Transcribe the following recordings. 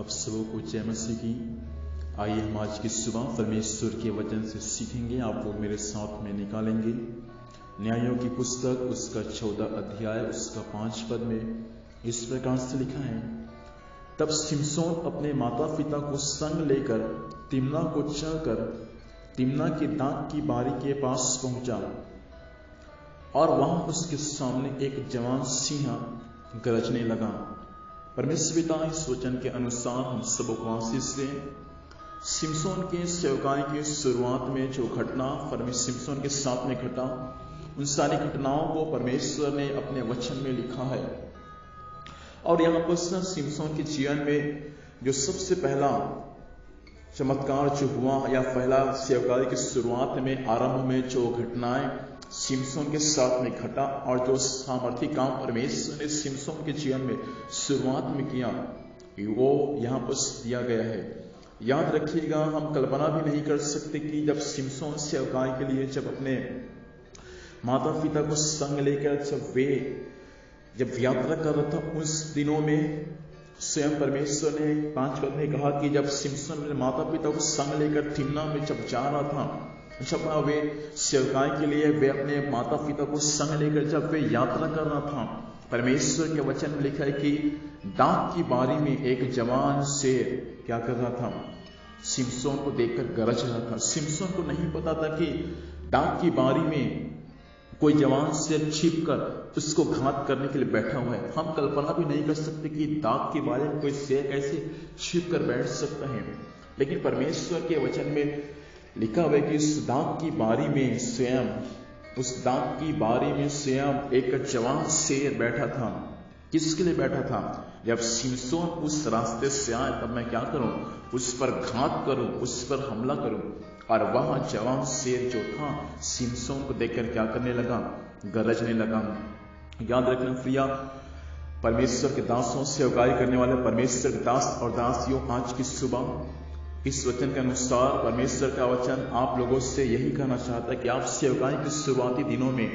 आप सबों को जय मसीह की। आइए हम आज की सुबह परमेश्वर के वचन से सीखेंगे। आप लोग मेरे साथ में निकालेंगे न्यायों की पुस्तक उसका 14 अध्याय उसका 5 पद में इस प्रकार से लिखा है, तब सिमसोन अपने माता पिता को संग लेकर तिम्ना को चढ़कर तिम्ना के दांत की बारी के पास पहुंचा और वहां उसके सामने एक जवान सिंह गरजने लगा। परमेश्वर पिता इस वचन के अनुसार हम सबों को आशीष दें। सिमसोन के सेवकाई की शुरुआत में जो घटना परमेश्वर सिमसोन के साथ में घटा, उन सारी घटनाओं को परमेश्वर ने अपने वचन में लिखा है। और यहाँ पर सिमसोन के जीवन में जो सबसे पहला चमत्कार जो हुआ या पहला सेवकाई की शुरुआत में आरंभ में जो घटनाएं सिमसोन के साथ में घटा और जो सामर्थी काम परमेश्वर ने सिमसोन के जीवन में शुरुआत में किया, वो यहाँ पर दिया गया है। याद रखिएगा, हम कल्पना भी नहीं कर सकते कि जब सिमसोन सेवकाई के लिए जब अपने माता पिता को संग लेकर जब यात्रा कर रहा था, उस दिनों में स्वयं परमेश्वर ने 5 पद में कहा कि जब सिमसोन ने माता पिता को संग लेकर तिम्ना में जब जा रहा था, जब वे सेवकाई के लिए वे अपने माता पिता को संग लेकर जब वे यात्रा कर रहा था, परमेश्वर के वचन में लिखा है कि दांत की बारी में एक जवान शेर क्या कर रहा था, सिमसोन को देखकर गरज रहा था। सिमसोन को नहीं पता था कि दांत की बारी में कोई जवान शेर छिप कर उसको घात करने के लिए बैठा हुआ है। हम कल्पना भी नहीं कर सकते कि दांत की बारी में कोई शेर कैसे छिप कर बैठ सकता है, लेकिन परमेश्वर के वचन में लिखा हुआ है कि उस दांत की बारी में स्वयं एक जवान शेर बैठा था। किसके लिए बैठा था? जब सिमसोन उस रास्ते से आए तब मैं क्या करूं, उस पर घात करूं, उस पर हमला करूं। और वह जवान शेर जो था सिमसोन को देखकर क्या करने लगा, गरजने लगा। याद रखना प्रिया, परमेश्वर के दासों, सेवकाई करने वाले परमेश्वर के दास और दासियों, आज की सुबह इस वचन के अनुसार परमेश्वर का वचन आप लोगों से यही कहना चाहता है कि आप सेवकाई के शुरुआती दिनों में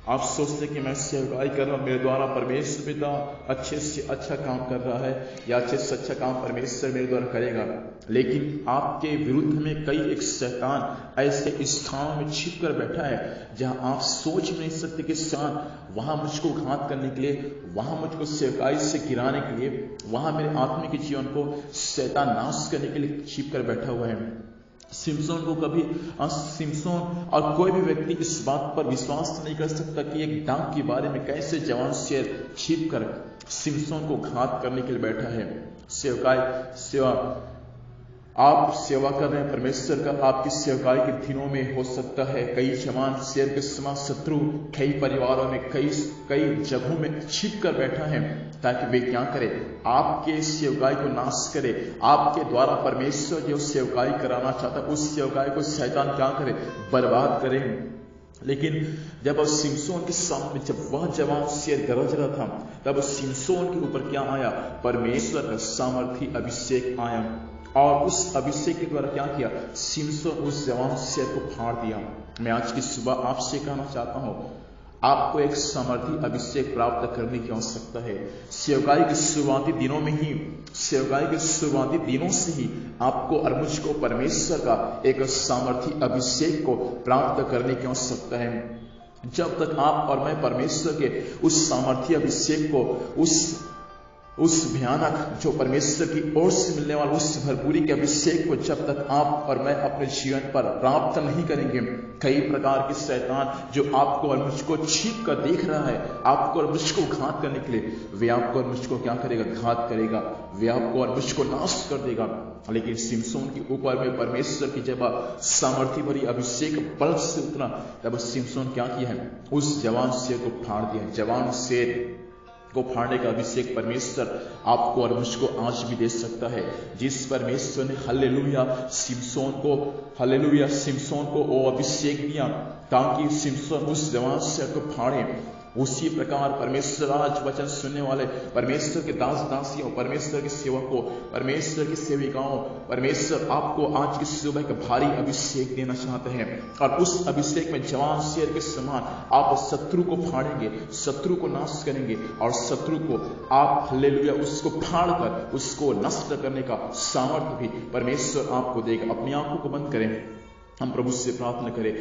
आप सोचते कि मैं सेवकाई कर रहा हूं, मेरे द्वारा परमेश्वर पिता अच्छे से अच्छा काम कर रहा है या अच्छे से अच्छा काम परमेश्वर मेरे द्वारा करेगा, लेकिन आपके विरुद्ध में कई एक शैतान ऐसे स्थानों में छिप कर बैठा है जहां आप सोच नहीं सकते कि शायद वहां मुझको घात करने के लिए, वहां मुझको सेवकाई से गिराने के लिए, वहां मेरे आत्मिक जीवन को शैतान नाश करने के लिए छिप कर बैठा हुआ है। सिमसोन को कभी सिमसोन और कोई भी व्यक्ति इस बात पर विश्वास नहीं कर सकता कि एक दांत के बारे में कैसे जवान शेर छिप कर सिमसोन को घात करने के लिए बैठा है। आप सेवा कर रहे हैं परमेश्वर का, आपकी सेवकाई के दिनों में हो सकता है कई जवान शेर के समान शत्रु कई परिवारों में कई जगहों में छिप कर बैठा है ताकि वे क्या करे, आपके सेवकाई को नाश करे। आपके द्वारा परमेश्वर जो सेवकाई कराना चाहता है उस सेवकाई को शैतान क्या करे, बर्बाद करे। लेकिन जब सिमसोन के सामने जब वह जवान शेर गरज रहा था, तब सिमसोन के ऊपर क्या आया, परमेश्वर का सामर्थी अभिषेक आया और उस अभिषेक के द्वारा क्या किया, सिमसोन उस जवान शेर को फाड़ दिया। मैं आज की सुबह आपसे कहना चाहता हूं, आपको एक सामर्थी अभिषेक प्राप्त करने की आवश्यकता है। सेवकाई के शुरुआती दिनों में ही, सेवकाई के शुरुआती दिनों से ही आपको और मुझको परमेश्वर का एक सामर्थी अभिषेक को प्राप्त करने की आवश्यकता है। जब तक आप और मैं परमेश्वर के उस सामर्थी अभिषेक को, उस भयानक जो परमेश्वर की ओर से मिलने वाला उस भरपूरी के अभिषेक को जब तक आप और मैं अपने जीवन पर प्राप्त नहीं करेंगे, कई प्रकार के शैतान जो आपको और मुझको छीप कर देख रहा है, आपको और मुझको घात करने के लिए, वे आपको और मुझको क्या करेगा, घात करेगा, वे आपको और मुझको नाश कर देगा। लेकिन सिमसोन के ऊपर में परमेश्वर की जब सामर्थी भरी अभिषेक बल से उतरा, तब सिमसोन क्या किया है, उस जवान शेर को फाड़ दिया। जवान शेर को फाड़ने का अभिषेक परमेश्वर आपको और मुझको आज भी दे सकता है। जिस परमेश्वर ने हालेलुया सिमसोन को वो अभिषेक दिया ताकि सिमसोन उस जवान शेर को फाड़े, उसी प्रकार परमेश्वर आज वचन सुनने वाले परमेश्वर के दास दासियों, परमेश्वर के सेवकों, परमेश्वर की सेविकाओं, परमेश्वर आपको आज की सुबह का भारी अभिषेक देना चाहते हैं। और उस अभिषेक में जवान शेर के समान आप शत्रु को फाड़ेंगे, शत्रु को नाश करेंगे, और शत्रु को आप हालेलुया उसको फाड़ कर उसको नष्ट करने का सामर्थ्य भी परमेश्वर आपको देगा। अपनी आंखों को बंद करें, हम प्रभु से प्रार्थना करें।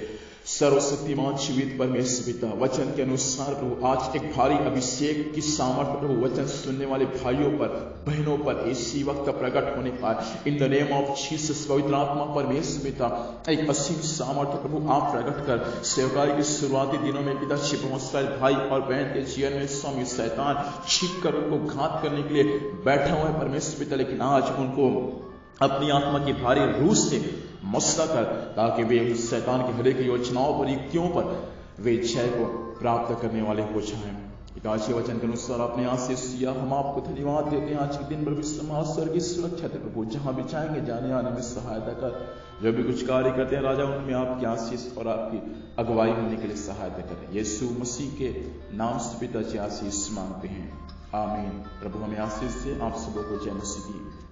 सर्वशक्तिमान जीवित परमेश्वर पिता, वचन के अनुसार प्रभु आज एक भारी अभिषेक की सामर्थ्य प्रभु वचन सुनने वाले भाइयों पर, बहनों पर इसी वक्त प्रकट होने पाए। In the name of Jesus, पवित्र आत्मा परमेश्वर पिता, एक असीम सामर्थ्य प्रभु आप प्रकट कर सेवकाई के शुरुआती दिनों में पिता बहुत सारे भाई और बहन के जीवन में स्वामी शैतान छिप कर उनको घात करने के लिए बैठा हुआ है परमेश्वर पिता, लेकिन आज उनको अपनी आत्मा की भारी रूह से मसला कर, ताकि वे उस शैतान की हरेक योजनाओं पर, युक्तियों पर वे जय को प्राप्त करने वाले हो जाएं। आज के वचन के अनुसार आपने आशीष दिया, हम आपको धन्यवाद देते हैं। आज के दिन प्रभु समाज की सुरक्षा दे प्रभु, जहां भी जाएंगे जाने आने में सहायता कर, जो भी कुछ कार्य करते हैं राजा उनमें आपकी आशीष और आपकी अगुवाई होने के लिए सहायता करें। यीशु मसीह के नाम से पिताजी आशीष मांगते हैं, आमीन। प्रभु हमें आशीष दे। आप सबों को जय मसीह की।